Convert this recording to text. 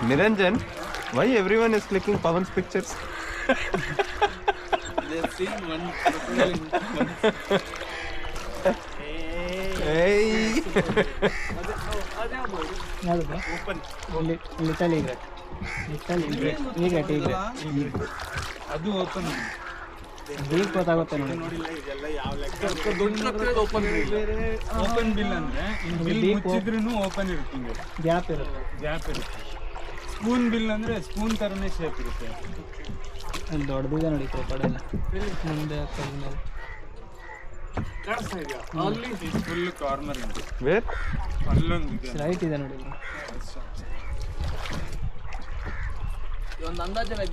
Niranjan, why everyone is clicking Pawan's pictures? They've seen one. Hey. Open. Little egret. ಅದು open deep ಗೊತ್ತಾಗುತ್ತೆ ನೋಡಿ. ನೋಡಿಲ್ಲ ಇದೆಲ್ಲ ಯಾವ ಲೆಕ್ಕ ಓಪನ್ ಬಿಲ್ ಅಂದ್ರೆ ಬಿಲ್ ಮುಚ್ಚಿದ್ರೂ ಓಪನ್ ಇರುತ್ತೆ, ಗ್ಯಾಪ್ ಇರುತ್ತೆ. ಸ್ಪೂನ್ ಬಿಲ್ ಅಂದ್ರೆ ಸ್ಪೂನ್ ತರನೇ ಶೇಪ್ ಇರುತ್ತೆ. ಅಲ್ಲಿ ದೊಡ್ಡದಿದೆ ನೋಡಿ ಕಡೆಲ್ಲ ಮುಂದೆ ಮೇಲೆ ಕಾಣಿಸ್ತಾ ಇದೆಯಾ? ಅಲ್ಲಿ ಫುಲ್ ಕಾರ್ನರ್ ಇದೆ. Where? ಅಲ್ಲೊಂದು ಇದೆ. ರೈಟ್ ಇದೆ ನೋಡಿ. ಒಂದು ಅಂದಾಜಿನ